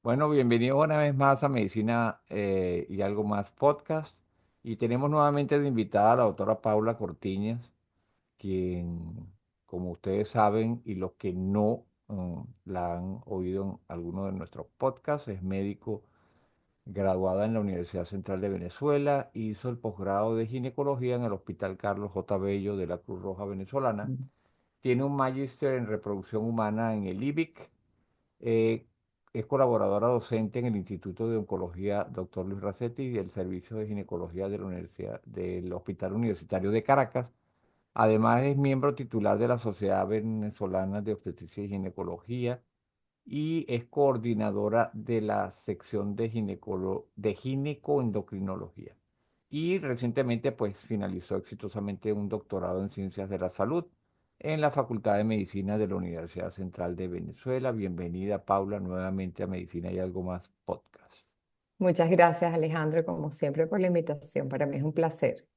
Bueno, bienvenido una vez más a Medicina y algo más podcast. Y tenemos nuevamente de invitada a la doctora Paula Cortiñas, quien, como ustedes saben, y los que no la han oído en alguno de nuestros podcasts, es médico graduada en la Universidad Central de Venezuela, hizo el posgrado de ginecología en el Hospital Carlos J. Bello de la Cruz Roja Venezolana, Mm. tiene un magíster en reproducción humana en el IBIC. eh, es colaboradora docente en el Instituto de Oncología Dr. Luis Racetti y del Servicio de Ginecología de la Universidad, del Hospital Universitario de Caracas. Además, es miembro titular de la Sociedad Venezolana de Obstetricia y Ginecología y es coordinadora de la sección de ginecoendocrinología. Y recientemente, pues, finalizó exitosamente un doctorado en Ciencias de la Salud en la Facultad de Medicina de la Universidad Central de Venezuela. Bienvenida, Paula, nuevamente a Medicina y algo más podcast. Muchas gracias, Alejandro, como siempre, por la invitación. Para mí es un placer.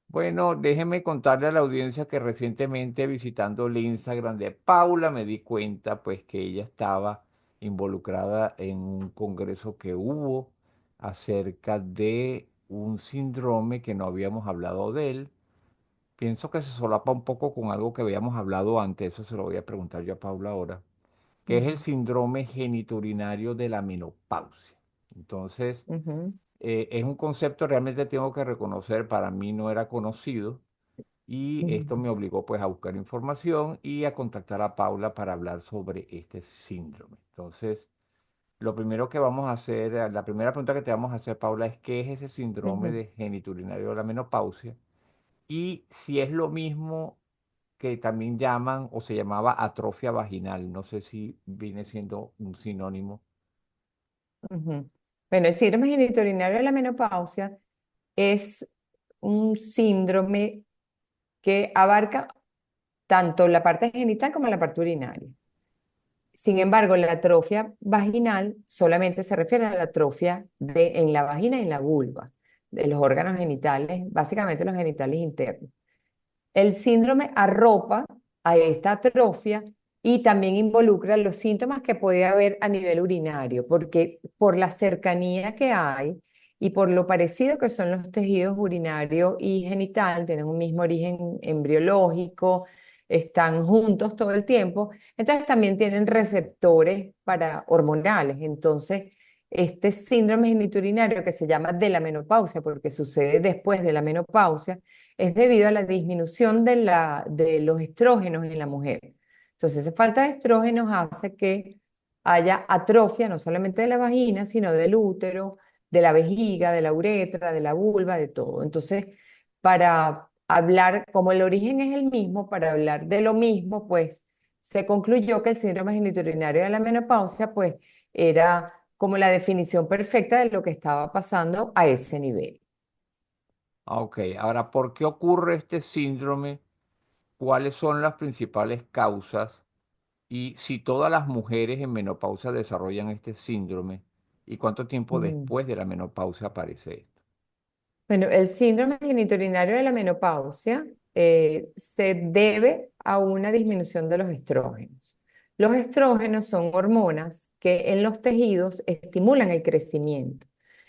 Bueno, déjeme contarle a la audiencia que recientemente visitando el Instagram de Paula me di cuenta pues que ella estaba involucrada en un congreso que hubo acerca de un síndrome que no habíamos hablado de él. Pienso que se solapa un poco con algo que habíamos hablado antes, eso se lo voy a preguntar yo a Paula ahora, que es el Ujú, síndrome genitourinario de la menopausia. Entonces, ujú, es un concepto realmente tengo que reconocer, para mí no era conocido y esto ujú, me obligó pues a buscar información y a contactar a Paula para hablar sobre este síndrome. Entonces, lo primero que vamos a hacer, la primera pregunta que te vamos a hacer, Paula, es ¿qué es ese síndrome ujú. de genitourinario de la menopausia? Y si es lo mismo que también llaman o se llamaba atrofia vaginal, no sé si viene siendo un sinónimo. Ujú. Bueno, el síndrome genitourinario de la menopausia es un síndrome que abarca tanto la parte genital como la parte urinaria. Sin embargo, la atrofia vaginal solamente se refiere a la atrofia en la vagina y en la vulva, de los órganos genitales, básicamente los genitales internos. El síndrome arropa a esta atrofia y también involucra los síntomas que puede haber a nivel urinario, porque por la cercanía que hay y por lo parecido que son los tejidos urinario y genital, tienen un mismo origen embriológico, están juntos todo el tiempo, entonces también tienen receptores para hormonales. Entonces, este síndrome genitourinario que se llama de la menopausia, porque sucede después de la menopausia, es debido a la disminución de los estrógenos en la mujer. Entonces, esa falta de estrógenos hace que haya atrofia no solamente de la vagina, sino del útero, de la vejiga, de la uretra, de la vulva, de todo. Entonces, para hablar, como el origen es el mismo, para hablar de lo mismo, pues se concluyó que el síndrome genitourinario de la menopausia, pues era como la definición perfecta de lo que estaba pasando a ese nivel. Ah, ok, ahora, ¿por qué ocurre este síndrome? ¿Cuáles son las principales causas? Y si todas las mujeres en menopausia desarrollan este síndrome, ¿y cuánto tiempo Ujú. después de la menopausia aparece esto? Bueno, el síndrome genitourinario de la menopausia se debe a una disminución de los estrógenos. Los estrógenos son hormonas que en los tejidos estimulan el crecimiento.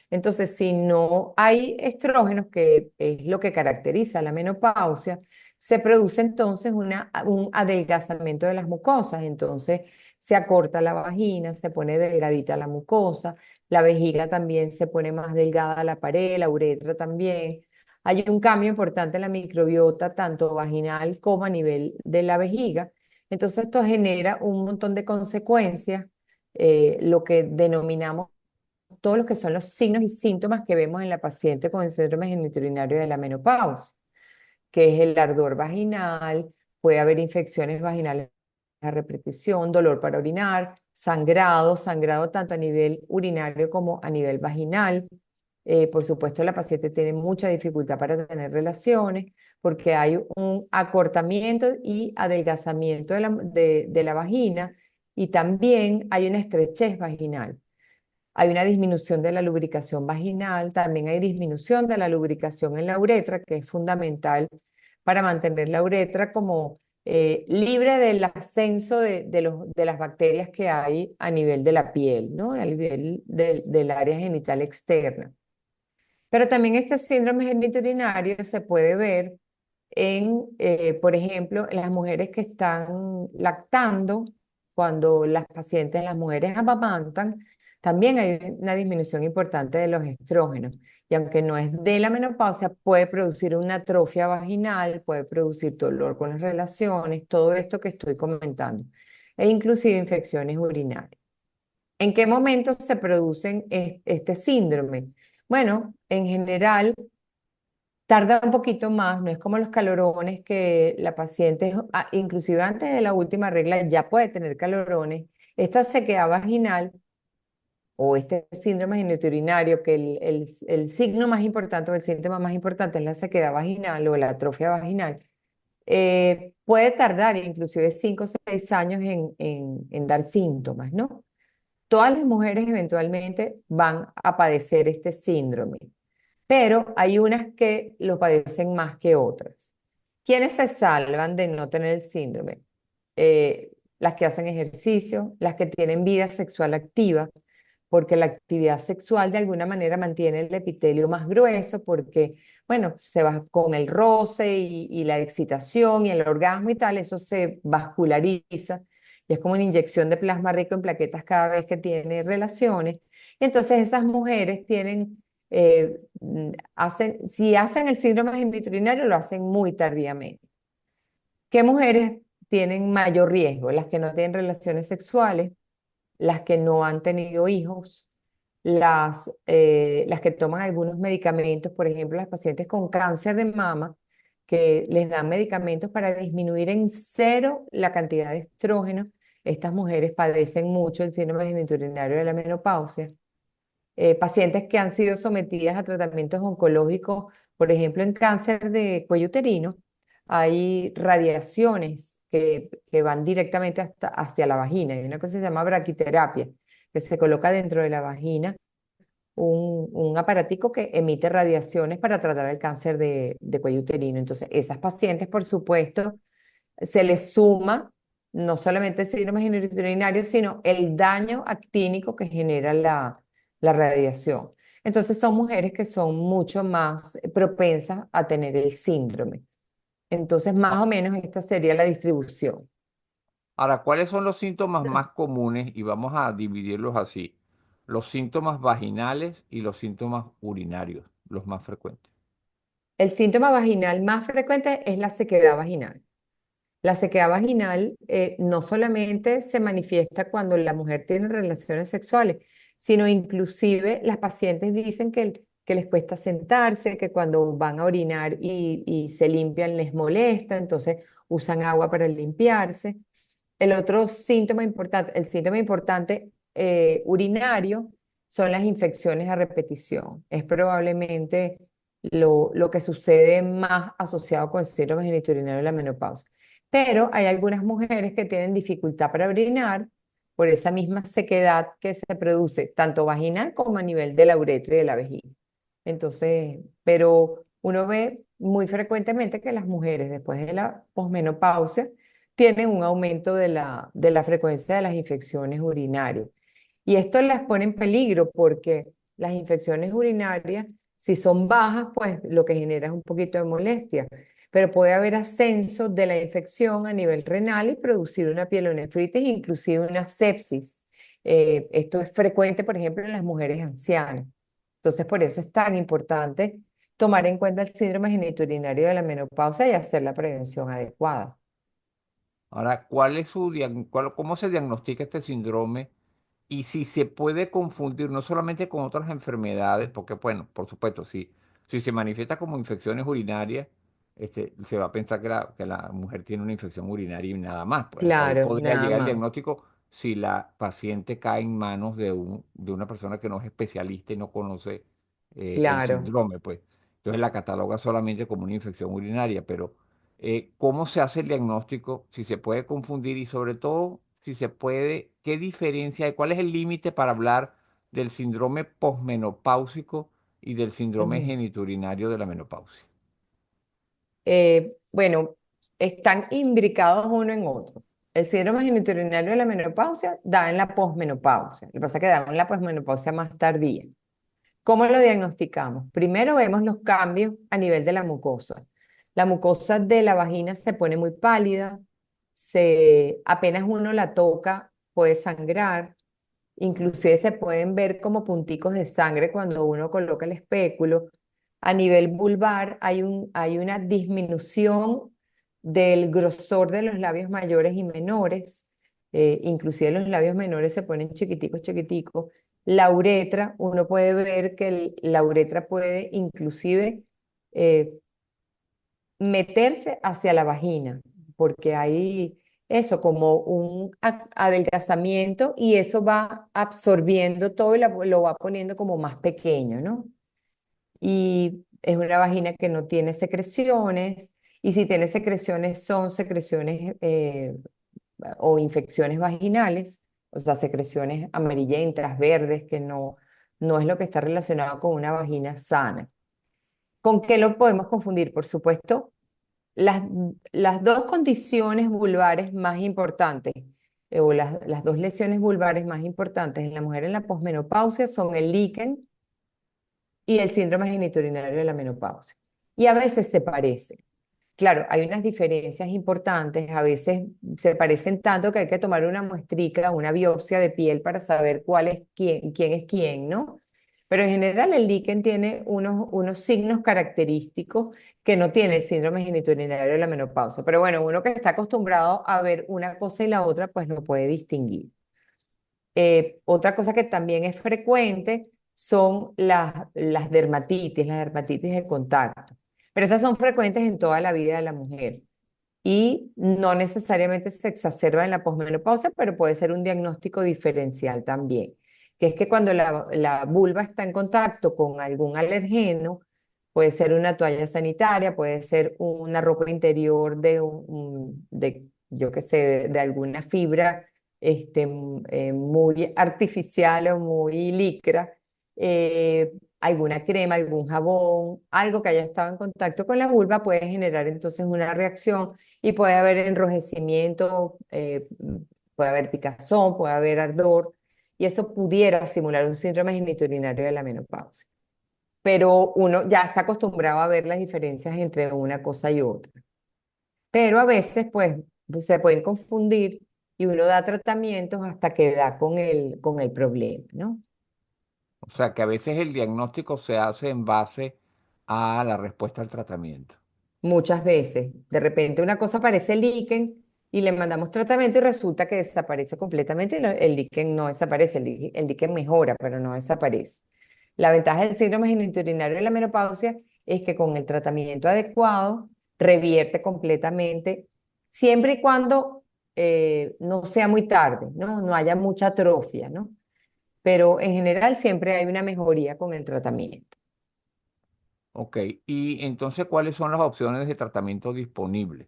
Entonces, si no hay estrógenos, que es lo que caracteriza la menopausia, se produce entonces un adelgazamiento de las mucosas. Entonces, se acorta la vagina, se pone delgadita la mucosa, la vejiga también se pone más delgada la pared, la uretra también. Hay un cambio importante en la microbiota, tanto vaginal como a nivel de la vejiga. Entonces esto genera un montón de consecuencias, lo que denominamos todos los que son los signos y síntomas que vemos en la paciente con el síndrome genitourinario de la menopausia, que es el ardor vaginal, puede haber infecciones vaginales a repetición, dolor para orinar, sangrado, sangrado tanto a nivel urinario como a nivel vaginal. Por supuesto, la paciente tiene mucha dificultad para tener relaciones porque hay un acortamiento y adelgazamiento de la vagina y también hay una estrechez vaginal. Hay una disminución de la lubricación vaginal, también hay disminución de la lubricación en la uretra, que es fundamental para mantener la uretra como libre del ascenso de las bacterias que hay a nivel de la piel, ¿no? A nivel del área genital externa. Pero también este síndrome genitourinario se puede ver por ejemplo, en las mujeres que están lactando, cuando las pacientes, las mujeres amamantan, también hay una disminución importante de los estrógenos. Y aunque no es de la menopausia, puede producir una atrofia vaginal, puede producir dolor con las relaciones, todo esto que estoy comentando, e inclusive infecciones urinarias. ¿En qué momento se producen este síndrome? Bueno, en general tarda un poquito más, no es como los calorones que la paciente, inclusive antes de la última regla, ya puede tener calorones. Esta sequedad vaginal o este síndrome genitourinario, que el signo más importante o el síntoma más importante es la sequedad vaginal o la atrofia vaginal, puede tardar inclusive 5 o 6 años en dar síntomas, ¿no? Todas las mujeres eventualmente van a padecer este síndrome, pero hay unas que lo padecen más que otras. ¿Quiénes se salvan de no tener el síndrome? Las que hacen ejercicio, las que tienen vida sexual activa, porque la actividad sexual de alguna manera mantiene el epitelio más grueso, porque, bueno, se va con el roce y la excitación y el orgasmo y tal, eso se vasculariza y es como una inyección de plasma rico en plaquetas cada vez que tiene relaciones. Y entonces esas mujeres tienen si hacen el síndrome genitourinario, lo hacen muy tardíamente. ¿Qué mujeres tienen mayor riesgo? Las que no tienen relaciones sexuales, las que no han tenido hijos, las que toman algunos medicamentos, por ejemplo, las pacientes con cáncer de mama, que les dan medicamentos para disminuir en cero la cantidad de estrógeno. Estas mujeres padecen mucho el síndrome genitourinario de la menopausia. Pacientes que han sido sometidas a tratamientos oncológicos, por ejemplo, en cáncer de cuello uterino, hay radiaciones que van directamente hacia la vagina. Hay una cosa que se llama braquiterapia, que se coloca dentro de la vagina un aparatico que emite radiaciones para tratar el cáncer de cuello uterino. Entonces, esas pacientes, por supuesto, se les suma no solamente el síndrome genitourinario, sino el daño actínico que genera la radiación. Entonces son mujeres que son mucho más propensas a tener el síndrome. Entonces, más o menos esta sería la distribución. Ahora, ¿cuáles son los síntomas más comunes? Y vamos a dividirlos así. Los síntomas vaginales y los síntomas urinarios, los más frecuentes. El síntoma vaginal más frecuente es la sequedad vaginal. La sequedad vaginal no solamente se manifiesta cuando la mujer tiene relaciones sexuales, sino inclusive las pacientes dicen que les cuesta sentarse, que cuando van a orinar y se limpian les molesta, entonces usan agua para limpiarse. El otro síntoma importante, el síntoma importante urinario son las infecciones a repetición. Es probablemente lo que sucede más asociado con el síndrome genitourinario de la menopausia. Pero hay algunas mujeres que tienen dificultad para orinar por esa misma sequedad que se produce tanto vaginal como a nivel de la uretra y de la vejiga. Entonces, pero uno ve muy frecuentemente que las mujeres después de la posmenopausia tienen un aumento de la frecuencia de las infecciones urinarias. Y esto las pone en peligro porque las infecciones urinarias, si son bajas, pues lo que genera es un poquito de molestia, pero puede haber ascenso de la infección a nivel renal y producir una pielonefritis, inclusive una sepsis. Esto es frecuente, por ejemplo, en las mujeres ancianas. Entonces, por eso es tan importante tomar en cuenta el síndrome genitourinario de la menopausia y hacer la prevención adecuada. Ahora, ¿cuál es cómo se diagnostica este síndrome? Y si se puede confundir no solamente con otras enfermedades, porque bueno, por supuesto, si se manifiesta como infecciones urinarias, se va a pensar que la mujer tiene una infección urinaria y nada más. Pues hasta ahí Claro, podría nada llegar el más. diagnóstico si la paciente cae en manos de una persona que no es especialista y no conoce el Claro. síndrome, pues. Entonces la cataloga solamente como una infección urinaria, pero ¿cómo se hace el diagnóstico? Si se puede confundir y sobre todo, si se puede, ¿qué diferencia hay? ¿Cuál es el límite para hablar del síndrome posmenopáusico y del síndrome Ujú. genitourinario de la menopausia? Bueno, están imbricados uno en otro. El síndrome genitourinario de la menopausia da en la posmenopausia. Lo que pasa es que da en la posmenopausia más tardía. ¿Cómo lo diagnosticamos? Primero vemos los cambios a nivel de la mucosa. La mucosa de la vagina se pone muy pálida, apenas uno la toca puede sangrar, inclusive se pueden ver como punticos de sangre cuando uno coloca el espéculo. A nivel vulvar hay una disminución del grosor de los labios mayores y menores. Inclusive los labios menores se ponen chiquiticos, chiquiticos. La uretra, uno puede ver que la uretra puede inclusive eh, meterse hacia la vagina, porque hay eso como un adelgazamiento y eso va absorbiendo todo y lo va poniendo como más pequeño, ¿no? Y es una vagina que no tiene secreciones, y si tiene secreciones son secreciones o infecciones vaginales, o sea, secreciones amarillentas, verdes, que no es lo que está relacionado con una vagina sana. ¿Con qué lo podemos confundir? Por supuesto, las, las dos condiciones vulvares más importantes, o las dos lesiones vulvares más importantes en la mujer en la posmenopausia son el líquen y el síndrome genitourinario de la menopausia. Y a veces se parecen. Claro, hay unas diferencias importantes, a veces se parecen tanto que hay que tomar una muestrica, una biopsia de piel para saber quién es quién, ¿no? Pero en general el líquen tiene unos signos característicos que no tiene el síndrome genitourinario de la menopausia. Pero bueno, uno que está acostumbrado a ver una cosa y la otra, pues no puede distinguir. Otra cosa que también es frecuente son las dermatitis de contacto. Pero esas son frecuentes en toda la vida de la mujer y no necesariamente se exacerba en la posmenopausia, pero puede ser un diagnóstico diferencial también, que es que cuando la vulva está en contacto con algún alergeno, puede ser una toalla sanitaria, puede ser una ropa interior yo qué sé, de alguna fibra muy artificial o muy licra, alguna crema, algún jabón, algo que haya estado en contacto con la vulva puede generar entonces una reacción y puede haber enrojecimiento, puede haber picazón, puede haber ardor, y eso pudiera simular un síndrome genitourinario de la menopausia. Pero uno ya está acostumbrado a ver las diferencias entre una cosa y otra. Pero a veces, pues, se pueden confundir y uno da tratamientos hasta que da con el problema, ¿no? O sea, que a veces el diagnóstico se hace en base a la respuesta al tratamiento. Muchas veces. De repente una cosa parece líquen y le mandamos tratamiento y resulta que desaparece completamente y el líquen no desaparece, el líquen mejora, pero no desaparece. La ventaja del síndrome genitourinario de la menopausia es que con el tratamiento adecuado revierte completamente, siempre y cuando no sea muy tarde, ¿no? No haya mucha atrofia, ¿no? Pero en general siempre hay una mejoría con el tratamiento. Ok, y entonces, ¿cuáles son las opciones de tratamiento disponibles?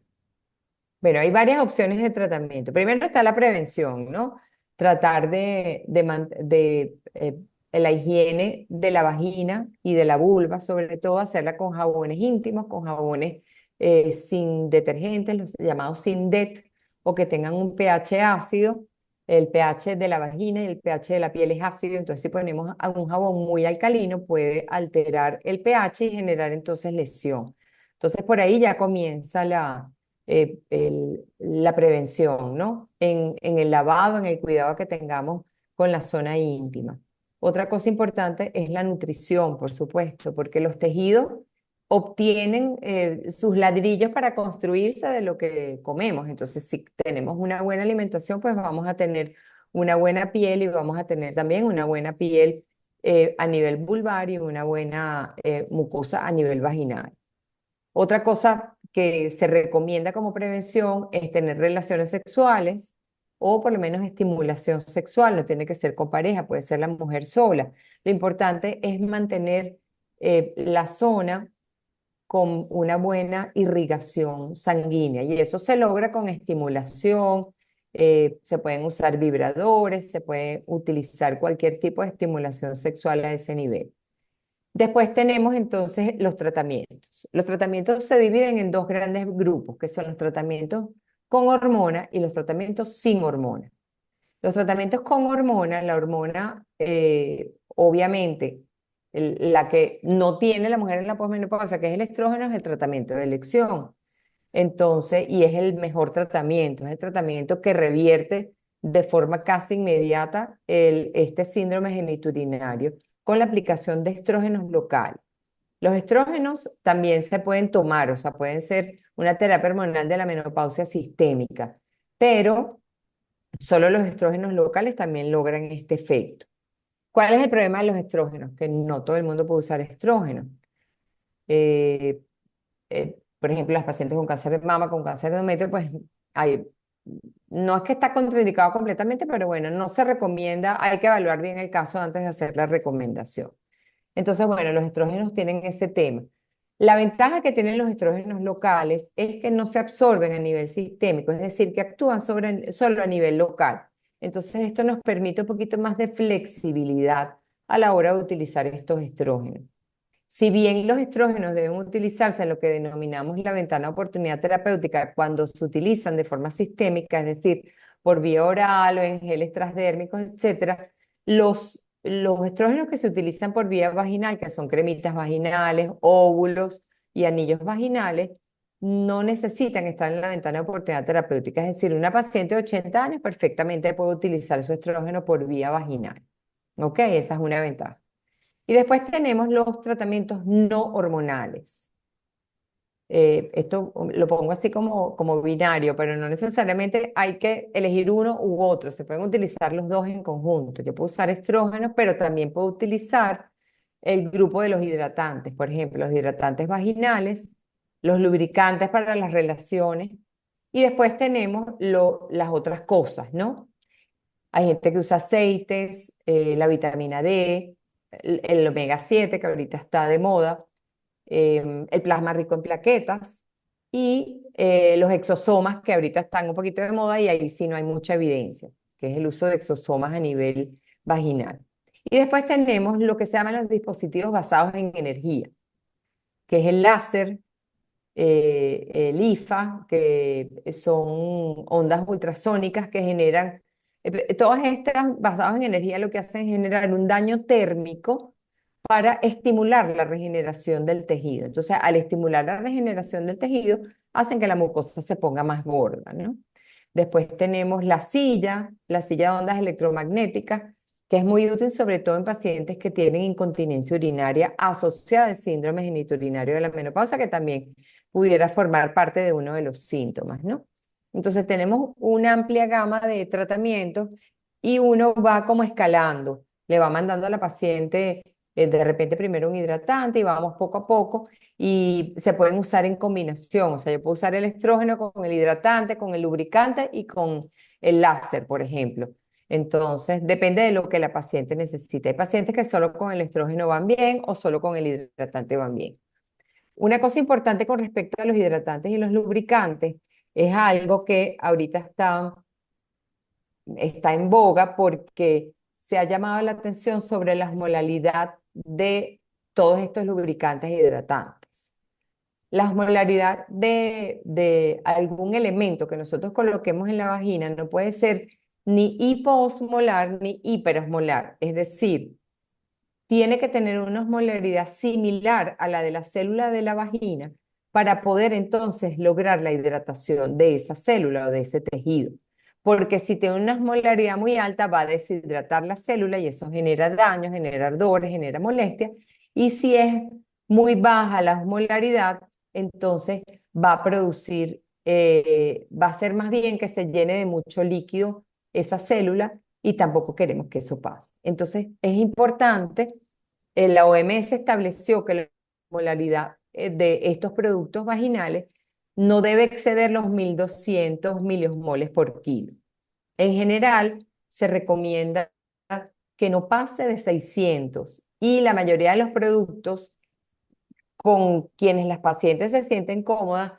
Bueno, hay varias opciones de tratamiento. Primero está la prevención, ¿no? Tratar la higiene de la vagina y de la vulva, sobre todo hacerla con jabones íntimos, con jabones sin detergentes, los llamados sin det, o que tengan un pH ácido. El pH de la vagina y el pH de la piel es ácido, entonces si ponemos un jabón muy alcalino puede alterar el pH y generar entonces lesión. Entonces por ahí ya comienza la prevención, ¿no? En el lavado, en el cuidado que tengamos con la zona íntima. Otra cosa importante es la nutrición, por supuesto, porque los tejidos obtienen sus ladrillos para construirse de lo que comemos. Entonces, si tenemos una buena alimentación, pues vamos a tener una buena piel y vamos a tener también una buena piel a nivel vulvar y una buena mucosa a nivel vaginal. Otra cosa que se recomienda como prevención es tener relaciones sexuales o por lo menos estimulación sexual, no tiene que ser con pareja, puede ser la mujer sola. Lo importante es mantener la zona con una buena irrigación sanguínea y eso se logra con estimulación, se pueden usar vibradores, se puede utilizar cualquier tipo de estimulación sexual a ese nivel. Después tenemos entonces los tratamientos. Los tratamientos se dividen en dos grandes grupos, que son los tratamientos con hormona y los tratamientos sin hormona. Los tratamientos con hormona, la hormona, obviamente, la que no tiene la mujer en la posmenopausia, que es el estrógeno, es el tratamiento de elección. Entonces, y es el mejor tratamiento, es el tratamiento que revierte de forma casi inmediata este síndrome genitourinario con la aplicación de estrógenos locales. Los estrógenos también se pueden tomar, o sea, pueden ser una terapia hormonal de la menopausia sistémica, pero solo los estrógenos locales también logran este efecto. ¿Cuál es el problema de los estrógenos? Que no todo el mundo puede usar estrógenos. Eh, por ejemplo, las pacientes con cáncer de mama, con cáncer de endometrio, pues hay, no es que está contraindicado completamente, pero bueno, no se recomienda, hay que evaluar bien el caso antes de hacer la recomendación. Entonces, bueno, los estrógenos tienen ese tema. La ventaja que tienen los estrógenos locales es que no se absorben a nivel sistémico, es decir, que actúan solo a nivel local. Entonces, esto nos permite un poquito más de flexibilidad a la hora de utilizar estos estrógenos. Si bien los estrógenos deben utilizarse en lo que denominamos la ventana de oportunidad terapéutica cuando se utilizan de forma sistémica, es decir, por vía oral o en geles transdérmicos, etcétera, los estrógenos que se utilizan por vía vaginal, que son cremitas vaginales, óvulos y anillos vaginales, no necesitan estar en la ventana de oportunidad terapéutica. Es decir, una paciente de 80 años perfectamente puede utilizar su estrógeno por vía vaginal. ¿Ok? Esa es una ventaja. Y después tenemos los tratamientos no hormonales. Esto lo pongo así como binario, pero no necesariamente hay que elegir uno u otro. Se pueden utilizar los dos en conjunto. Yo puedo usar estrógenos, pero también puedo utilizar el grupo de los hidratantes. Por ejemplo, los hidratantes vaginales, los lubricantes para las relaciones. Y después tenemos las otras cosas, ¿no? Hay gente que usa aceites, la vitamina D, el omega 7 que ahorita está de moda, el plasma rico en plaquetas y los exosomas que ahorita están un poquito de moda y ahí sí no hay mucha evidencia, que es el uso de exosomas a nivel vaginal. Y después tenemos lo que se llaman los dispositivos basados en energía, que es el láser, el IFA, que son ondas ultrasónicas que generan, todas estas basadas en energía lo que hacen es generar un daño térmico para estimular la regeneración del tejido. Entonces, al estimular la regeneración del tejido, hacen que la mucosa se ponga más gorda, ¿no? Después tenemos la silla de ondas electromagnéticas, que es muy útil sobre todo en pacientes que tienen incontinencia urinaria asociada al síndrome genitourinario de la menopausia, que también pudiera formar parte de uno de los síntomas, ¿no? Entonces tenemos una amplia gama de tratamientos y uno va como escalando, le va mandando a la paciente de repente primero un hidratante y vamos poco a poco y se pueden usar en combinación, o sea, yo puedo usar el estrógeno con el hidratante, con el lubricante y con el láser, por ejemplo. Entonces, depende de lo que la paciente necesite. Hay pacientes que solo con el estrógeno van bien o solo con el hidratante van bien. Una cosa importante con respecto a los hidratantes y los lubricantes es algo que ahorita está en boga porque se ha llamado la atención sobre la osmolalidad de todos estos lubricantes e hidratantes. La osmolaridad de algún elemento que nosotros coloquemos en la vagina no puede ser ni hipoosmolar ni hiperosmolar, es decir, tiene que tener una osmolaridad similar a la de la célula de la vagina para poder entonces lograr la hidratación de esa célula o de ese tejido. Porque si tiene una osmolaridad muy alta, va a deshidratar la célula y eso genera daño, genera ardores, genera molestia. Y si es muy baja la osmolaridad, entonces va a producir, va a ser más bien que se llene de mucho líquido esa célula y tampoco queremos que eso pase. Entonces, es importante, la OMS estableció que la molaridad de estos productos vaginales no debe exceder los 1.200 miliosmoles por kilo. En general, se recomienda que no pase de 600 y la mayoría de los productos con quienes las pacientes se sienten cómodas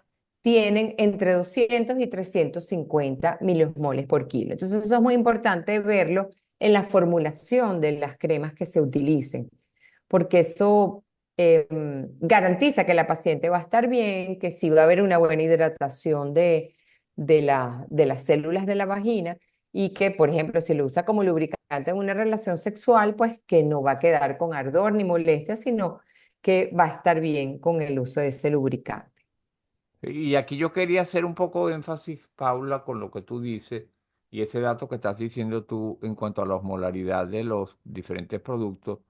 tienen entre 200 y 350 miliosmoles por kilo. Entonces eso es muy importante verlo en la formulación de las cremas que se utilicen, porque eso garantiza que la paciente va a estar bien, que sí va a haber una buena hidratación de las células de la vagina y que, por ejemplo, si lo usa como lubricante en una relación sexual, pues que no va a quedar con ardor ni molestia, sino que va a estar bien con el uso de ese lubricante. Y aquí yo quería hacer un poco de énfasis, Paula, con lo que tú dices y ese dato que estás diciendo tú en cuanto a la osmolaridad de los diferentes productos.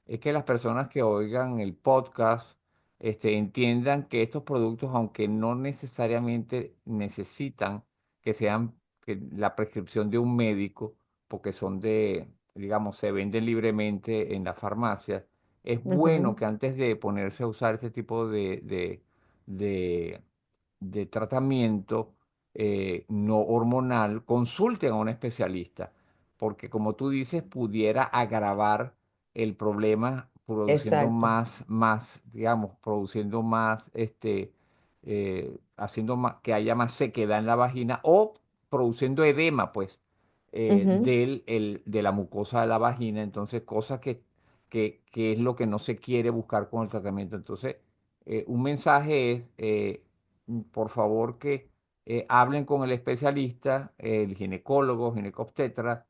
Es que las personas que oigan el podcast entiendan que estos productos, aunque no necesariamente necesitan que sean la prescripción de un médico, porque son digamos, se venden libremente en la farmacia, es bueno Ujú. que antes de ponerse a usar este tipo de, de tratamiento no hormonal, consulten a un especialista, porque como tú dices, pudiera agravar el problema produciendo Exacto. digamos, produciendo más, haciendo que haya más sequedad en la vagina o produciendo edema, pues, Ujú. de la mucosa de la vagina. Entonces, cosas que es lo que no se quiere buscar con el tratamiento. Entonces, un mensaje es, por favor, que hablen con el especialista, el ginecólogo, ginecobstetra,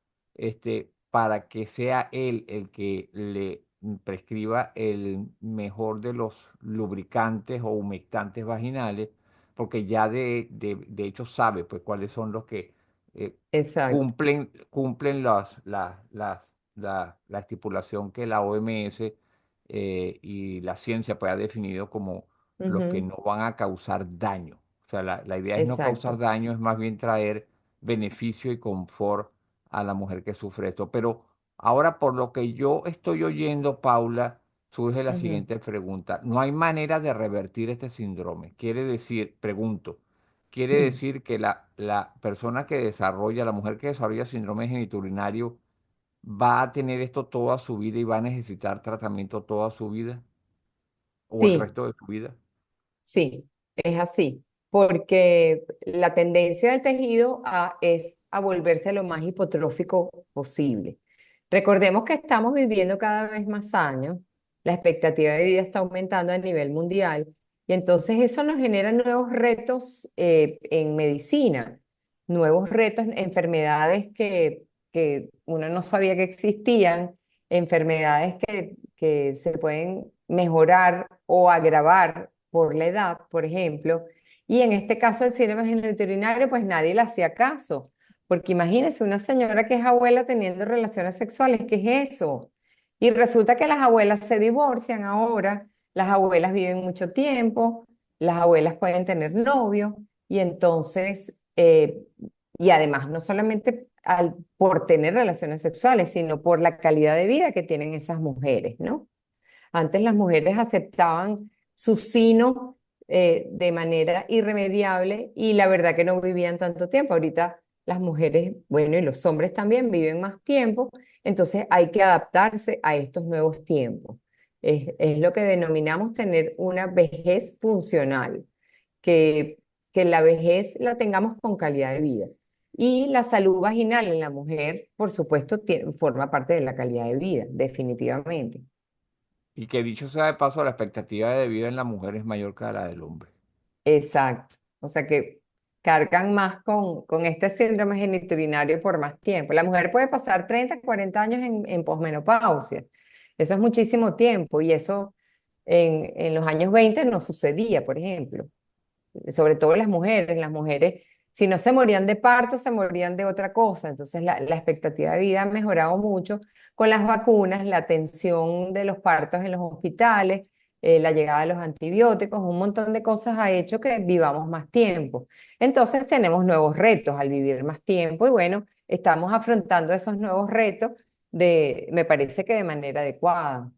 para que sea él el que le prescriba el mejor de los lubricantes o humectantes vaginales, porque ya de hecho sabe pues cuáles son los que eh, Exacto. cumplen la estipulación que la OMS y la ciencia pues ha definido como los que Ujú. no van a causar daño. O sea, la idea es no causar Exacto. daño, es más bien traer beneficio y confort a la mujer que sufre esto. Pero ahora, por lo que yo estoy oyendo, Paula, surge la Ujú. siguiente pregunta. No hay manera de revertir este síndrome. Quiere decir, pregunto, quiere Mm. decir que la persona que desarrolla, la mujer que desarrolla síndrome genitourinario, va a tener esto toda su vida y va a necesitar tratamiento toda su vida o el Sí. resto de su vida. Sí, es así, porque la tendencia del tejido es a volverse lo más hipotrófico posible. Recordemos que estamos viviendo cada vez más años, la expectativa de vida está aumentando a nivel mundial y entonces eso nos genera nuevos retos en medicina, nuevos retos, enfermedades que uno no sabía que existían, enfermedades que se pueden mejorar o agravar por la edad, por ejemplo, y en este caso el síndrome genitourinario, pues nadie le hacía caso, porque imagínese una señora que es abuela teniendo relaciones sexuales, ¿qué es eso? Y resulta que las abuelas se divorcian ahora, las abuelas viven mucho tiempo, las abuelas pueden tener novio, y entonces, y además no solamente por tener relaciones sexuales, sino por la calidad de vida que tienen esas mujeres, ¿no? Antes las mujeres aceptaban su sino de manera irremediable y la verdad que no vivían tanto tiempo. Ahorita las mujeres, bueno, y los hombres también viven más tiempo, entonces hay que adaptarse a estos nuevos tiempos. Es lo que denominamos tener una vejez funcional, que, que la vejez la tengamos con calidad de vida. Y la salud vaginal en la mujer, por supuesto, forma parte de la calidad de vida, definitivamente. Y que dicho sea de paso, la expectativa de vida en la mujer es mayor que la del hombre. Exacto. O sea que cargan más con este síndrome genitourinario por más tiempo. La mujer puede pasar 30, 40 años en posmenopausia. Eso es muchísimo tiempo y eso en los años 20 no sucedía, por ejemplo. Sobre todo las mujeres, si no se morían de parto, se morían de otra cosa. Entonces la expectativa de vida ha mejorado mucho con las vacunas, la atención de los partos en los hospitales, la llegada de los antibióticos, un montón de cosas ha hecho que vivamos más tiempo. Entonces tenemos nuevos retos al vivir más tiempo y bueno, estamos afrontando esos nuevos retos me parece que de manera adecuada.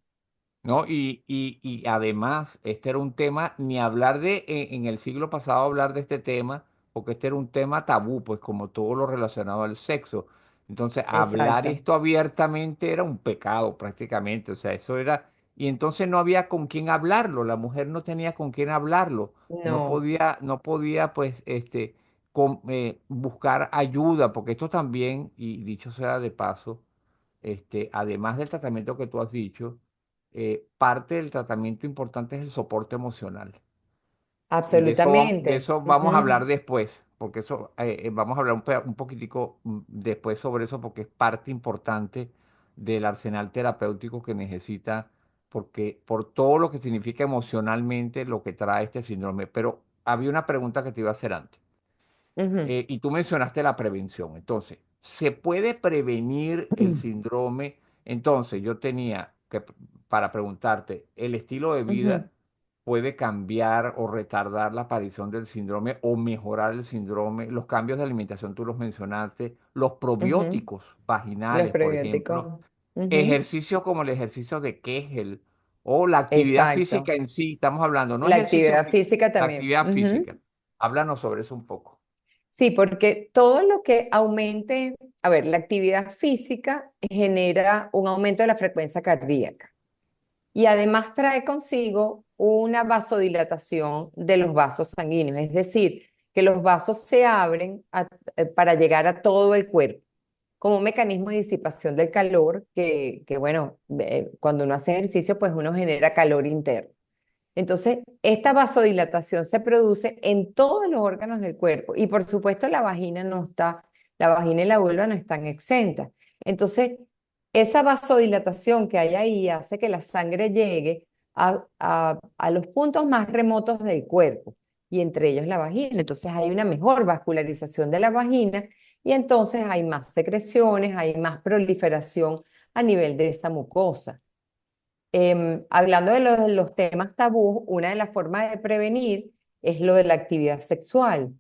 ¿No? Y además, este era un tema, ni hablar en el siglo pasado hablar de este tema, porque este era un tema tabú, pues como todo lo relacionado al sexo. Entonces, hablar Exacto. esto abiertamente era un pecado prácticamente, o sea, eso era, y entonces no había con quién hablarlo, la mujer no tenía con quién hablarlo, No, no podía pues, buscar ayuda, porque esto también, y dicho sea de paso, además del tratamiento que tú has dicho, parte del tratamiento importante es el soporte emocional. Y de Absolutamente. eso vamos a hablar Ujú, después, porque eso, vamos a hablar un poquitico después sobre eso, porque es parte importante del arsenal terapéutico que necesita, porque por todo lo que significa emocionalmente lo que trae este síndrome. Pero había una pregunta que te iba a hacer antes. ujú, Y tú mencionaste la prevención. Entonces, ¿se puede prevenir el síndrome? Entonces, yo tenía que, para preguntarte, ¿el estilo de ujú, vida puede cambiar o retardar la aparición del síndrome o mejorar el síndrome? Los cambios de alimentación, tú los mencionaste, los ujú. probióticos Los vaginales, por ejemplo, prebióticos. Ujú, ejercicios como el ejercicio de Kegel o la actividad exacto. física en sí, estamos hablando, no La ejercicio actividad físico, física la también. actividad Ujú. física. Háblanos sobre eso un poco. Sí, porque todo lo que aumente, a ver, la actividad física genera un aumento de la frecuencia cardíaca y además trae consigo una vasodilatación de los vasos sanguíneos, es decir, que los vasos se abren para llegar a todo el cuerpo como un mecanismo de disipación del calor que bueno, cuando uno hace ejercicio, pues uno genera calor interno. Entonces, esta vasodilatación se produce en todos los órganos del cuerpo y por supuesto la vagina no está, la vagina y la vulva no están exentas. Entonces, esa vasodilatación que hay ahí hace que la sangre llegue a los puntos más remotos del cuerpo y entre ellos la vagina. Entonces hay una mejor vascularización de la vagina y entonces hay más secreciones, hay más proliferación a nivel de esa mucosa. Hablando de los temas tabú, una de las formas de prevenir es lo de la actividad sexual.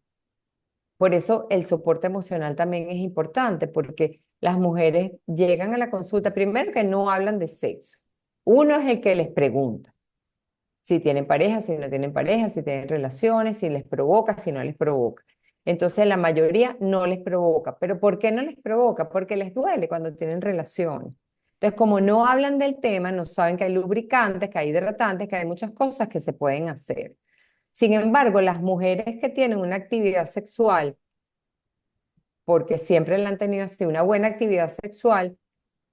Por eso el soporte emocional también es importante, porque las mujeres llegan a la consulta, primero que no hablan de sexo. Uno es el que les pregunta si tienen pareja, si no tienen pareja, si tienen relaciones, si les provoca, si no les provoca. Entonces la mayoría no les provoca. ¿Pero por qué no les provoca? Porque les duele cuando tienen relaciones. Entonces, como no hablan del tema, no saben que hay lubricantes, que hay hidratantes, que hay muchas cosas que se pueden hacer. Sin embargo, las mujeres que tienen una actividad sexual, porque siempre la han tenido así, una buena actividad sexual,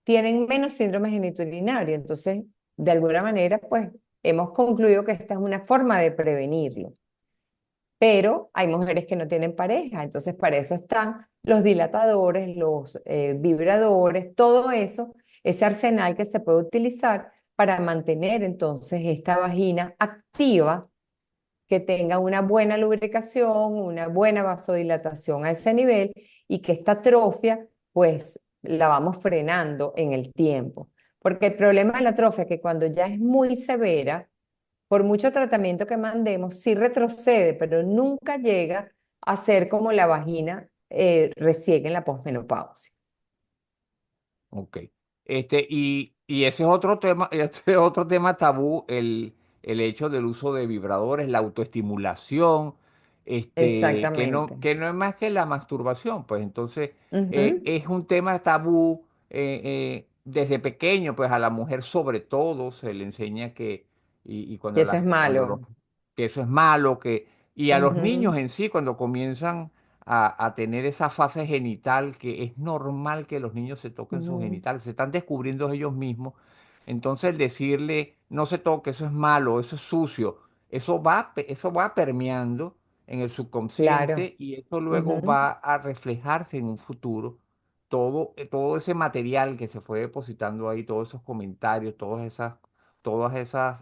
tienen menos síndrome genitourinario. Entonces, de alguna manera, pues hemos concluido que esta es una forma de prevenirlo. Pero hay mujeres que no tienen pareja, entonces para eso están los dilatadores, los vibradores, todo eso, ese arsenal que se puede utilizar para mantener entonces esta vagina activa, que tenga una buena lubricación, una buena vasodilatación a ese nivel y que esta atrofia pues la vamos frenando en el tiempo. Porque el problema de la atrofia es que cuando ya es muy severa, por mucho tratamiento que mandemos, sí retrocede, pero nunca llega a ser como la vagina recién en la posmenopausia. Ok. Y ese es otro tema, ese es otro tema tabú, el hecho del uso de vibradores, la autoestimulación, Exactamente. que no es más que la masturbación, pues entonces Ujú. es un tema tabú desde pequeño, pues a la mujer sobre todo se le enseña que, y Y eso es malo. que eso es malo, y a los niños Ujú, en sí, cuando comienzan a tener esa fase genital, que es normal que los niños se toquen sus ujú. genitales, se están descubriendo ellos mismos. Entonces el decirle, no se toque, eso es malo, eso es sucio, eso va permeando en el Claro. subconsciente y eso luego Ujú, va a reflejarse en un futuro. Todo ese material que se fue depositando ahí, todos esos comentarios, todas esas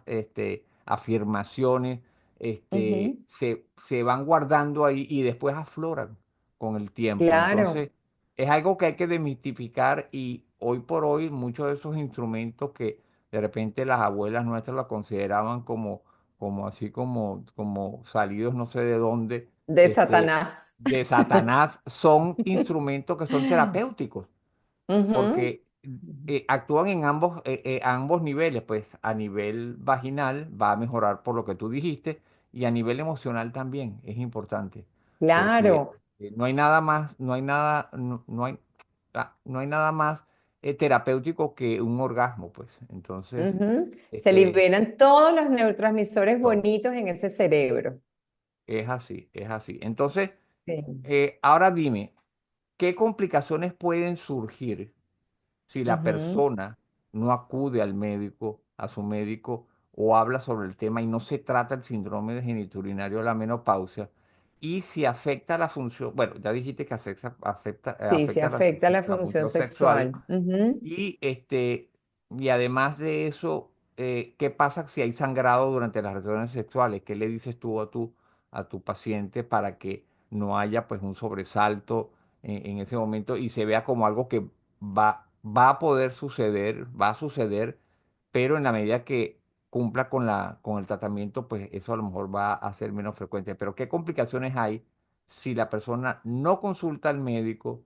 afirmaciones, ujú. se van guardando ahí y después afloran con el tiempo. Claro. Entonces, es algo que hay que desmitificar y hoy por hoy muchos de esos instrumentos que de repente las abuelas nuestras los consideraban como así como salidos no sé de dónde, De Satanás. de Satanás, son instrumentos que son terapéuticos Ujú. porque actúan en a ambos niveles, pues a nivel vaginal va a mejorar por lo que tú dijiste y a nivel emocional también es importante, porque Claro. no hay nada más, no hay nada más terapéutico que un orgasmo, pues. Entonces, Ujú. Se este, liberan todos los neurotransmisores todo, bonitos en ese cerebro. es así, es así. Entonces, Sí. ahora dime, ¿qué complicaciones pueden surgir si la Ujú. persona no acude al médico, a su médico, o habla sobre el tema y no se trata el síndrome de genitourinario de la menopausia, y si afecta la función, bueno, ya dijiste que Sí, sí afecta afecta la la función función sexual, sexual. Ujú. y, y además de eso, ¿qué pasa si hay sangrado durante las relaciones sexuales? ¿Qué le dices tú a tu paciente para que no haya pues un sobresalto en ese momento y se vea como algo que va a poder suceder, va a suceder, pero en la medida que cumpla con con el tratamiento, pues eso a lo mejor va a ser menos frecuente. Pero ¿qué complicaciones hay si la persona no consulta al médico?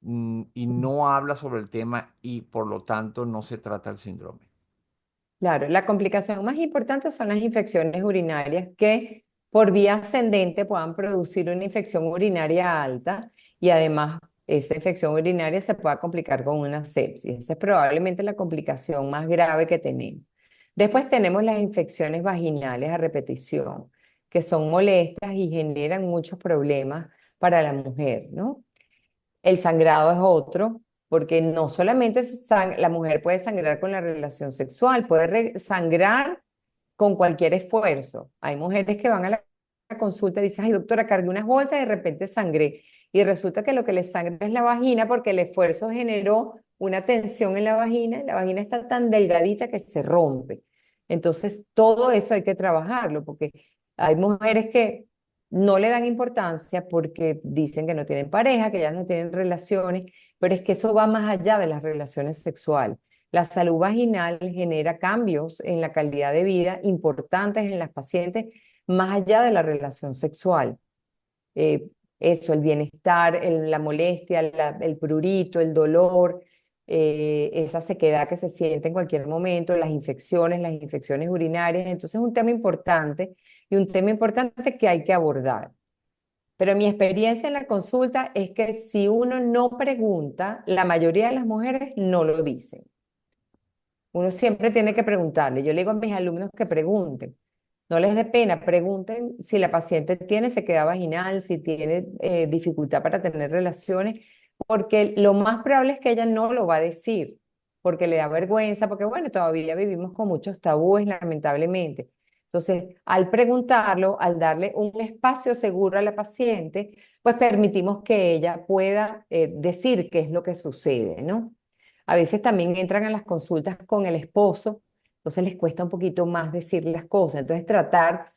Y no habla sobre el tema y por lo tanto no se trata el síndrome? Claro, la complicación más importante son las infecciones urinarias que por vía ascendente puedan producir una infección urinaria alta y además esa infección urinaria se pueda complicar con una sepsis. Esa es probablemente la complicación más grave que tenemos. Después tenemos las infecciones vaginales a repetición, que son molestas y generan muchos problemas para la mujer, ¿no? El sangrado es otro, porque no solamente la mujer puede sangrar con la relación sexual, puede sangrar con cualquier esfuerzo. Hay mujeres que van a la consulta y dicen, ay doctora, cargué unas bolsas y de repente sangré. Y resulta que lo que les sangra es la vagina porque el esfuerzo generó una tensión en la vagina y la vagina está tan delgadita que se rompe. Entonces, todo eso hay que trabajarlo porque hay mujeres que no le dan importancia porque dicen que no tienen pareja, que ya no tienen relaciones, pero es que eso va más allá de las relaciones sexuales. La salud vaginal genera cambios en la calidad de vida importantes en las pacientes, más allá de la relación sexual. Eh, Eso, el bienestar, la molestia, el prurito, el dolor, esa sequedad que se siente en cualquier momento, las infecciones urinarias. Entonces es un tema importante y un tema importante que hay que abordar. Pero mi experiencia en la consulta es que si uno no pregunta, la mayoría de las mujeres no lo dicen. Uno siempre tiene que preguntarle. Yo le digo a mis alumnos que pregunten. No les dé pena, pregunten si la paciente tiene sequedad vaginal, si tiene dificultad para tener relaciones, porque lo más probable es que ella no lo va a decir, porque le da vergüenza, porque bueno, todavía vivimos con muchos tabúes, lamentablemente. Entonces, al preguntarlo, al darle un espacio seguro a la paciente, pues permitimos que ella pueda decir qué es lo que sucede, ¿no? A veces también entran a las consultas con el esposo, entonces les cuesta un poquito más decir las cosas. Entonces tratar,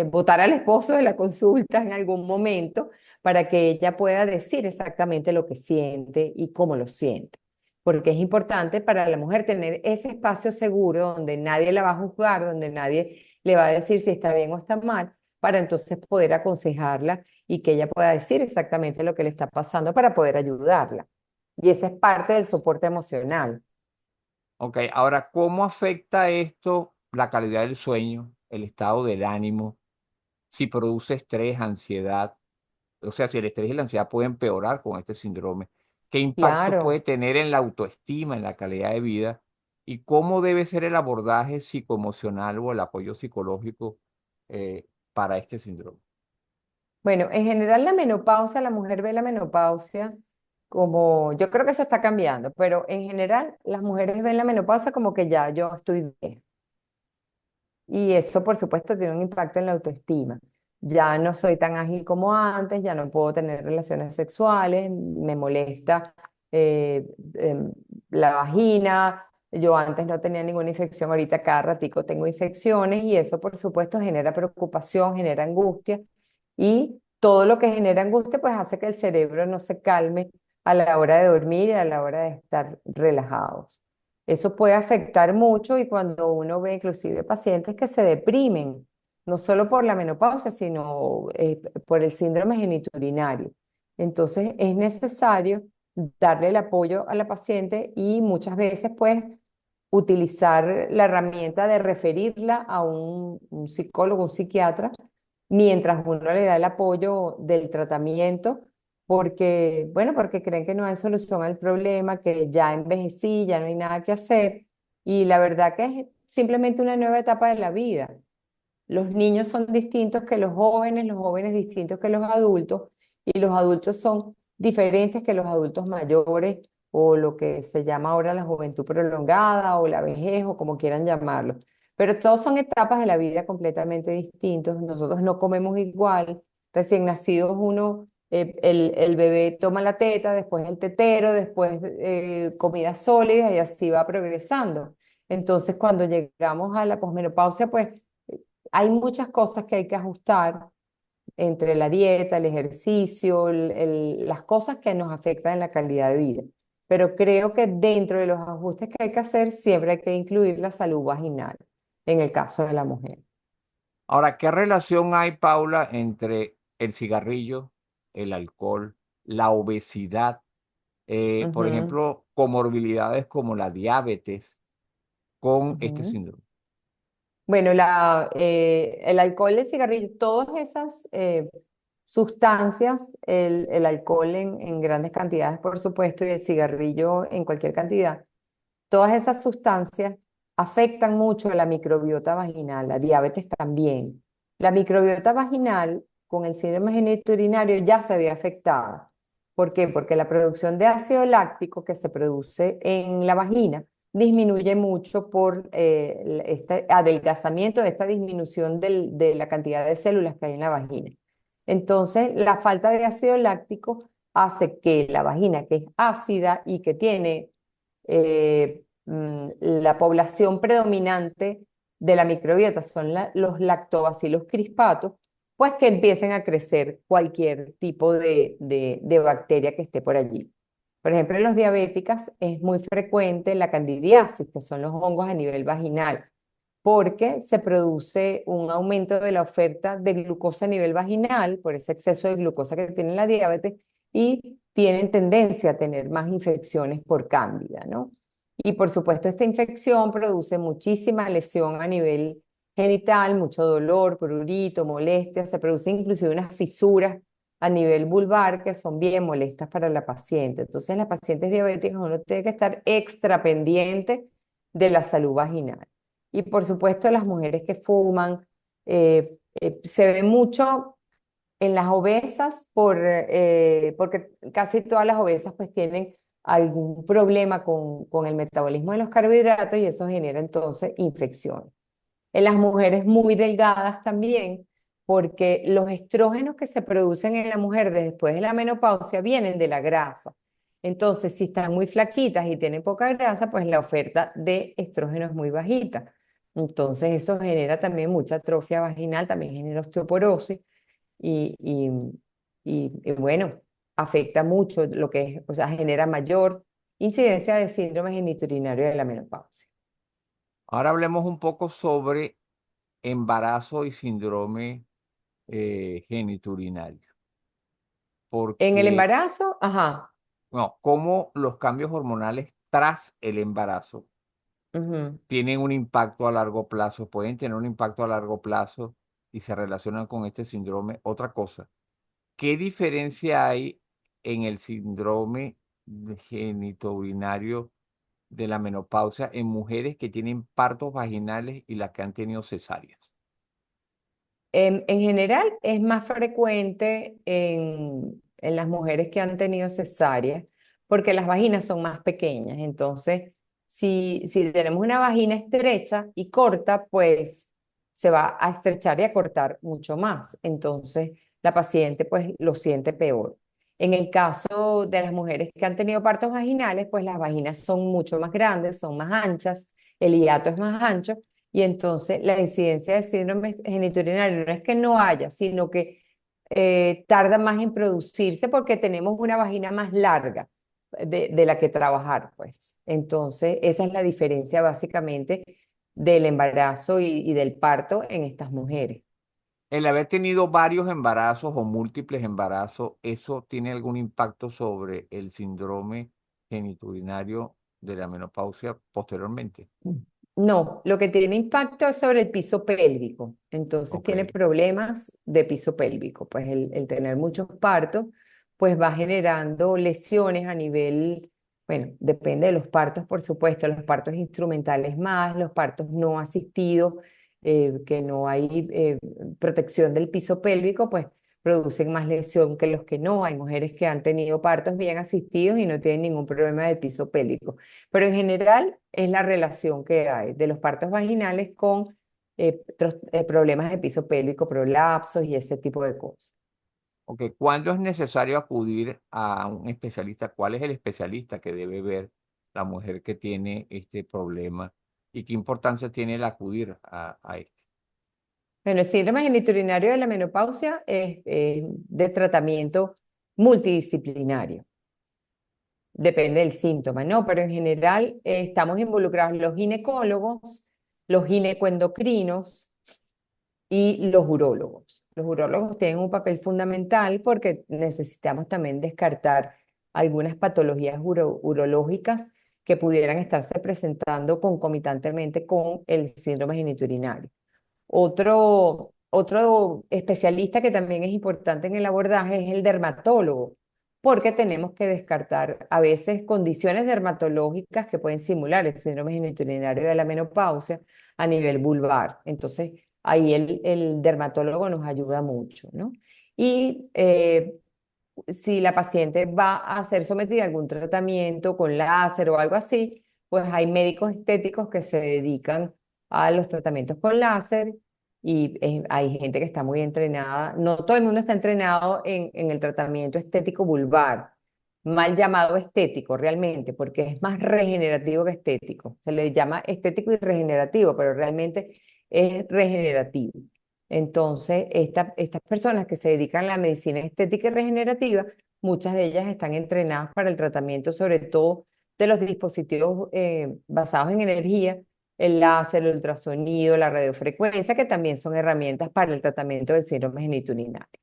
votar al esposo de la consulta en algún momento para que ella pueda decir exactamente lo que siente y cómo lo siente. Porque es importante para la mujer tener ese espacio seguro donde nadie la va a juzgar, donde nadie le va a decir si está bien o está mal, para entonces poder aconsejarla y que ella pueda decir exactamente lo que le está pasando para poder ayudarla. Y esa es parte del soporte emocional. Ok, ahora, ¿cómo afecta esto la calidad del sueño, el estado del ánimo, si produce estrés, ansiedad? O sea, si el estrés y la ansiedad pueden empeorar con este síndrome, ¿qué impacto puede Claro. tener en la autoestima, en la calidad de vida? ¿Y cómo debe ser el abordaje psicoemocional o el apoyo psicológico para este síndrome? Bueno, en general la menopausia, la mujer ve la menopausia como, yo creo que eso está cambiando, pero en general las mujeres ven la menopausia como que ya yo estoy bien. Y eso, por supuesto, tiene un impacto en la autoestima. Ya no soy tan ágil como antes, ya no puedo tener relaciones sexuales, me molesta eh, em, la vagina. Yo antes no tenía ninguna infección, ahorita cada ratico tengo infecciones y eso, por supuesto, genera preocupación, genera angustia y todo lo que genera angustia, pues hace que el cerebro no se calme a la hora de dormir y a la hora de estar relajados. Eso puede afectar mucho y cuando uno ve inclusive pacientes que se deprimen, no solo por la menopausia, sino por el síndrome genitourinario. Entonces es necesario darle el apoyo a la paciente y muchas veces pues utilizar la herramienta de referirla a un psicólogo, un psiquiatra, mientras uno le da el apoyo del tratamiento porque, bueno, porque creen que no hay solución al problema, que ya envejecí, ya no hay nada que hacer. Y la verdad que es simplemente una nueva etapa de la vida. Los niños son distintos que los jóvenes distintos que los adultos, y los adultos son diferentes que los adultos mayores o lo que se llama ahora la juventud prolongada o la vejez o como quieran llamarlo. Pero todos son etapas de la vida completamente distintos. Nosotros no comemos igual. Recién nacidos uno, el bebé toma la teta, después el tetero, después comida sólida y así va progresando. Entonces, cuando llegamos a la posmenopausia, pues hay muchas cosas que hay que ajustar entre la dieta, el ejercicio, las cosas que nos afectan en la calidad de vida. Pero creo que dentro de los ajustes que hay que hacer, siempre hay que incluir la salud vaginal, en el caso de la mujer. Ahora, ¿qué relación hay, Paula, entre el cigarrillo, el alcohol, la obesidad, por Ujú, ejemplo, comorbilidades como la diabetes con este ujú. síndrome? Bueno, el alcohol, el cigarrillo, todas esas sustancias, el alcohol en grandes cantidades, por supuesto, y el cigarrillo en cualquier cantidad, todas esas sustancias afectan mucho a la microbiota vaginal, la diabetes también. La microbiota vaginal con el síndrome genitourinario ya se había afectada. ¿Por qué? Porque la producción de ácido láctico que se produce en la vagina disminuye mucho por este adelgazamiento, esta disminución de la cantidad de células que hay en la vagina. Entonces, la falta de ácido láctico hace que la vagina, que es ácida y que tiene la población predominante de la microbiota son los lactobacilos crispatos, pues que empiecen a crecer cualquier tipo de bacteria que esté por allí. Por ejemplo, en los diabéticas es muy frecuente la candidiasis, que son los hongos a nivel vaginal, porque se produce un aumento de la oferta de glucosa a nivel vaginal por ese exceso de glucosa que tiene la diabetes y tienen tendencia a tener más infecciones por cándida, ¿no? Y por supuesto, esta infección produce muchísima lesión a nivel genital, mucho dolor, prurito, molestia, se producen inclusive unas fisuras a nivel vulvar que son bien molestas para la paciente. Entonces, las pacientes diabéticas uno tiene que estar extra pendiente de la salud vaginal. Y por supuesto, las mujeres que fuman, se ve mucho en las obesas porque casi todas las obesas pues tienen algún problema con el metabolismo de los carbohidratos y eso genera entonces infección. En las mujeres muy delgadas también, porque los estrógenos que se producen en la mujer después de la menopausia vienen de la grasa. Entonces, si están muy flaquitas y tienen poca grasa, pues la oferta de estrógeno es muy bajita. Entonces, eso genera también mucha atrofia vaginal, también genera osteoporosis y, y, y bueno, afecta mucho lo que es, o sea, genera mayor incidencia de síndrome genitourinario de la menopausia. Ahora hablemos un poco sobre embarazo y síndrome genitourinario, En el porque, embarazo, ajá. no, cómo los cambios hormonales tras el embarazo Ujú. tienen un impacto a largo plazo, pueden tener un impacto a largo plazo y se relacionan con este síndrome. Otra cosa, ¿qué diferencia hay en el síndrome genitourinario de la menopausia en mujeres que tienen partos vaginales y las que han tenido cesáreas? En general es más frecuente en las mujeres que han tenido cesárea, porque las vaginas son más pequeñas. Entonces, si tenemos una vagina estrecha y corta, pues se va a estrechar y a cortar mucho más. Entonces, la paciente pues lo siente peor. En el caso de las mujeres que han tenido partos vaginales, pues las vaginas son mucho más grandes, son más anchas, el hiato es más ancho y entonces la incidencia de síndrome genitourinario no es que no haya, sino que tarda más en producirse porque tenemos una vagina más larga de la que trabajar, pues. Entonces, esa es la diferencia básicamente del embarazo y del parto en estas mujeres. El haber tenido varios embarazos o múltiples embarazos, ¿eso tiene algún impacto sobre el síndrome genitourinario de la menopausia posteriormente? No, lo que tiene impacto es sobre el piso pélvico. Entonces Ok. tiene problemas de piso pélvico. Pues el tener muchos partos, pues va generando lesiones a nivel, bueno, depende de los partos, por supuesto, los partos instrumentales más, los partos no asistidos, que no hay protección del piso pélvico, pues producen más lesión que los que no. Hay mujeres que han tenido partos bien asistidos y no tienen ningún problema de piso pélvico. Pero en general es la relación que hay de los partos vaginales con problemas de piso pélvico, prolapsos y ese tipo de cosas. Ok, ¿cuándo es necesario acudir a un especialista? ¿Cuál es el especialista que debe ver la mujer que tiene este problema? ¿Y qué importancia tiene el acudir a este? Bueno, el síndrome genitourinario de la menopausia es de tratamiento multidisciplinario. Depende del síntoma, ¿no? Pero en general estamos involucrados los ginecólogos, los ginecoendocrinos y los urólogos. Los urólogos tienen un papel fundamental porque necesitamos también descartar algunas patologías urológicas que pudieran estarse presentando concomitantemente con el síndrome genitourinario. Otro especialista que también es importante en el abordaje es el dermatólogo, porque tenemos que descartar a veces condiciones dermatológicas que pueden simular el síndrome genitourinario de la menopausia a nivel vulvar. Entonces, ahí el dermatólogo nos ayuda mucho, ¿no? Y si la paciente va a ser sometida a algún tratamiento con láser o algo así, pues hay médicos estéticos que se dedican a los tratamientos con láser y hay gente que está muy entrenada. No todo el mundo está entrenado en el tratamiento estético vulvar, mal llamado estético realmente, porque es más regenerativo que estético. Se le llama estético y regenerativo, pero realmente es regenerativo. Entonces, estas personas que se dedican a la medicina estética y regenerativa, muchas de ellas están entrenadas para el tratamiento, sobre todo de los dispositivos basados en energía, el láser, el ultrasonido, la radiofrecuencia, que también son herramientas para el tratamiento del síndrome genitourinario.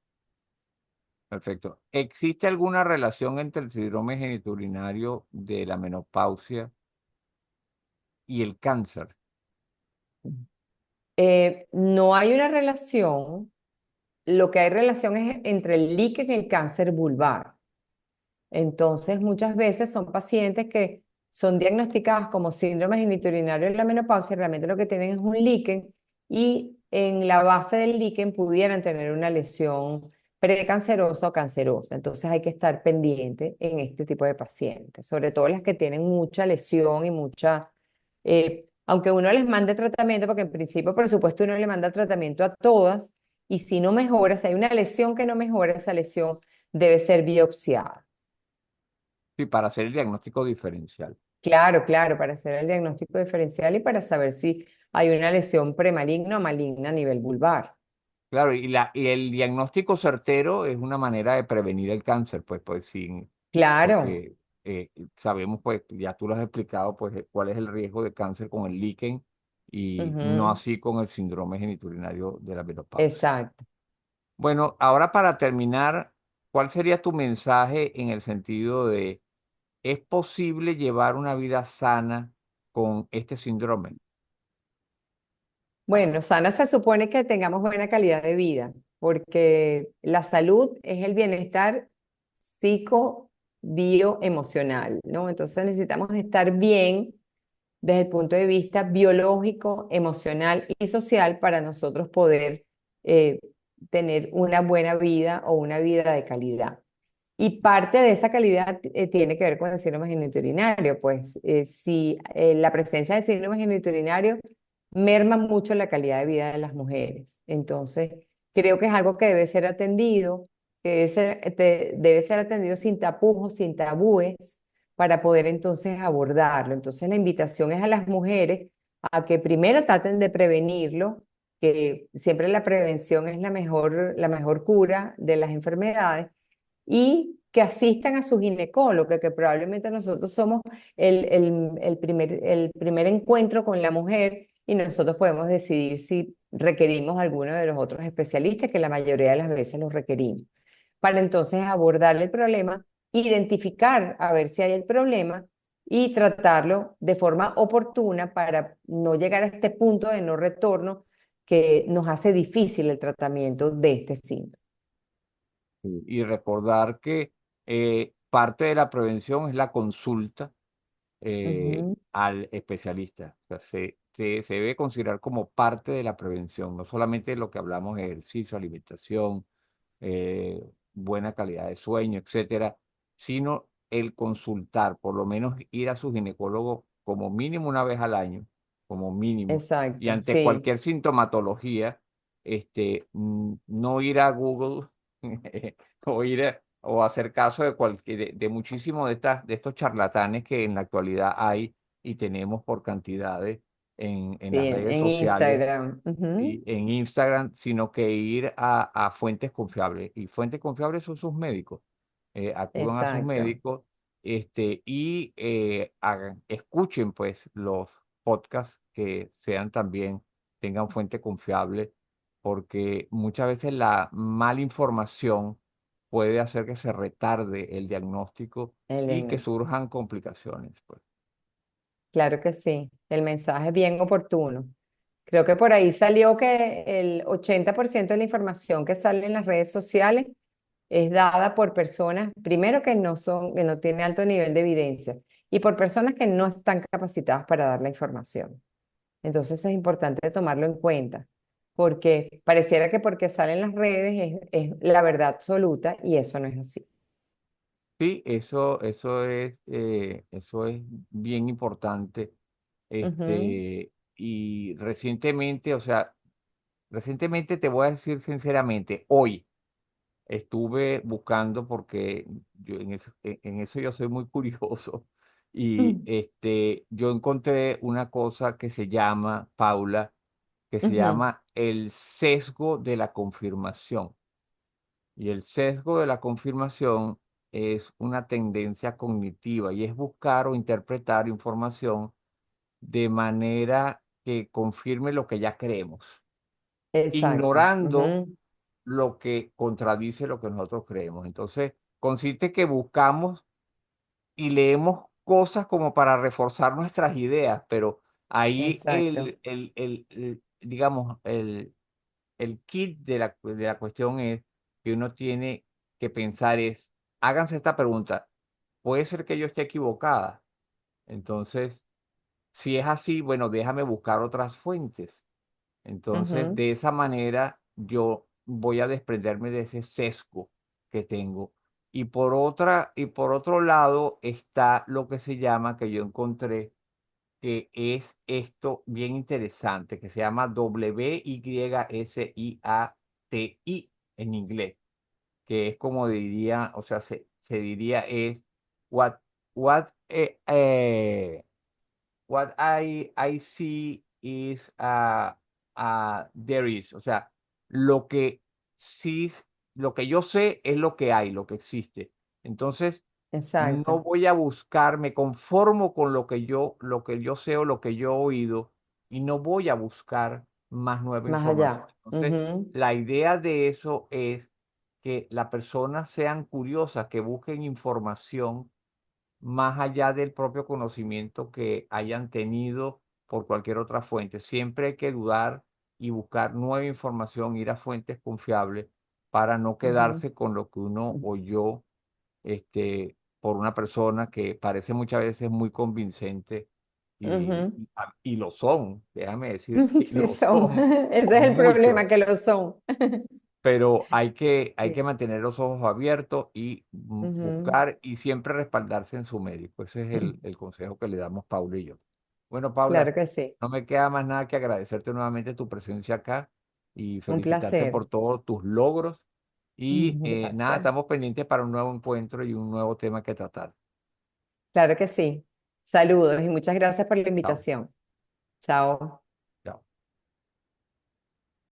Perfecto. ¿Existe alguna relación entre el síndrome genitourinario de la menopausia y el cáncer? No hay una relación, lo que hay relación es entre el líquen y el cáncer vulvar. Entonces, muchas veces son pacientes que son diagnosticadas como síndrome genitourinario de la menopausia, realmente lo que tienen es un líquen y en la base del líquen pudieran tener una lesión precancerosa o cancerosa. Entonces hay que estar pendiente en este tipo de pacientes, sobre todo las que tienen mucha lesión y aunque uno les mande tratamiento, porque en principio, por supuesto, uno le manda tratamiento a todas y si no mejora, si hay una lesión que no mejora, esa lesión debe ser biopsiada. Sí, para hacer el diagnóstico diferencial. Claro, claro, para hacer el diagnóstico diferencial y para saber si hay una lesión premaligna o maligna a nivel vulvar. Claro, y el diagnóstico certero es una manera de prevenir el cáncer, pues sin, Claro. porque sabemos, pues, ya tú lo has explicado, pues, cuál es el riesgo de cáncer con el líquen y no Ujú, así con el síndrome genitourinario de la menopausia. exacto. Bueno, ahora para terminar, ¿cuál sería tu mensaje en el sentido de, ¿es posible llevar una vida sana con este síndrome? Bueno, sana se supone que tengamos buena calidad de vida, porque la salud es el bienestar psico, bioemocional, ¿no? Entonces necesitamos estar bien desde el punto de vista biológico, emocional y social para nosotros poder eh, tener una buena vida o una vida de calidad. Y parte de esa calidad tiene que ver con el síndrome genitourinario, pues si la presencia del síndrome genitourinario merma mucho la calidad de vida de las mujeres. Entonces, creo que es algo que debe ser atendido, que debe ser atendido sin tapujos, sin tabúes, para poder entonces abordarlo. Entonces, la invitación es a las mujeres a que primero traten de prevenirlo, que siempre la prevención es la mejor cura de las enfermedades y que asistan a su ginecólogo, que probablemente nosotros somos el primer encuentro con la mujer y nosotros podemos decidir si requerimos alguno de los otros especialistas, que la mayoría de las veces los requerimos, para entonces abordar el problema, identificar a ver si hay el problema y tratarlo de forma oportuna para no llegar a este punto de no retorno que nos hace difícil el tratamiento de este síndrome. Sí. Y recordar que parte de la prevención es la consulta Ujú. al especialista. O sea, se debe considerar como parte de la prevención, no solamente lo que hablamos de ejercicio, alimentación, buena calidad de sueño, etcétera, sino el consultar, por lo menos ir a su ginecólogo como mínimo una vez al año, como mínimo, y Exacto, ante sí, cualquier sintomatología, no ir a Google o hacer caso de cualquier, de muchísimos de estos charlatanes que en la actualidad hay y tenemos por cantidades en sí, las redes en sociales Instagram. Ujú. y en Instagram, sino que ir a fuentes confiables. Y fuentes confiables son sus médicos. Acudan a sus Exacto, médicos y escuchen pues los podcasts que sean también, tengan fuente confiable, porque muchas veces la mala información puede hacer que se retarde el diagnóstico el y que diagnóstico. surjan complicaciones, pues. Claro que sí, el mensaje es bien oportuno. Creo que por ahí salió que el 80% de la información que sale en las redes sociales es dada por personas, primero que no son, que no tienen alto nivel de evidencia, y por personas que no están capacitadas para dar la información. Entonces es importante tomarlo en cuenta, porque pareciera que porque salen las redes es la verdad absoluta y eso no es así. Sí, eso es bien importante. Ujú, Y recientemente, o sea, recientemente te voy a decir sinceramente, hoy estuve buscando porque yo en eso yo soy muy curioso y yo encontré una cosa que se llama, Paula, que se ujú. llama el sesgo de la confirmación. Y el sesgo de la confirmación es una tendencia cognitiva y es buscar o interpretar información de manera que confirme lo que ya creemos, Exacto. ignorando Ujú, lo que contradice lo que nosotros creemos. Entonces, consiste que buscamos y leemos cosas como para reforzar nuestras ideas, pero ahí exacto. digamos, el kit de la cuestión es que uno tiene que pensar es, háganse esta pregunta, ¿puede ser que yo esté equivocada? Entonces, si es así, bueno, déjame buscar otras fuentes. Entonces, Ujú, de esa manera, yo voy a desprenderme de ese sesgo que tengo. Y por otro lado está lo que se llama, que yo encontré, que es esto bien interesante, que se llama WYSIATI en inglés, que es como diría, o sea, se diría es what, what, what I see is there is, o sea, lo que sí, lo que yo sé es lo que hay, lo que existe. Entonces, no exacto. voy a buscar, me conformo con lo que yo sé o lo que yo he oído y no voy a buscar más nueva Más información. allá. Entonces, Ujú, la idea de eso es que las personas sean curiosas, que busquen información más allá del propio conocimiento que hayan tenido por cualquier otra fuente. Siempre hay que dudar y buscar nueva información, ir a fuentes confiables para no ujú, quedarse con lo que uno oyó por una persona que parece muchas veces muy convincente ujú. y lo son, déjame decirte, y Sí lo son. son Ese por es el mucho, problema, que lo son. pero hay que Sí. mantener los ojos abiertos y Ujú. buscar y siempre respaldarse en su médico. Ese es el consejo que le damos Paula y yo. Bueno, Paula, Claro que sí. no me queda más nada que agradecerte nuevamente tu presencia acá y Un felicitarte placer. por todos tus logros. Y nada, Gracias. estamos pendientes para un nuevo encuentro y un nuevo tema que tratar. Claro que sí. Saludos y muchas gracias por la Chao. invitación. Chao.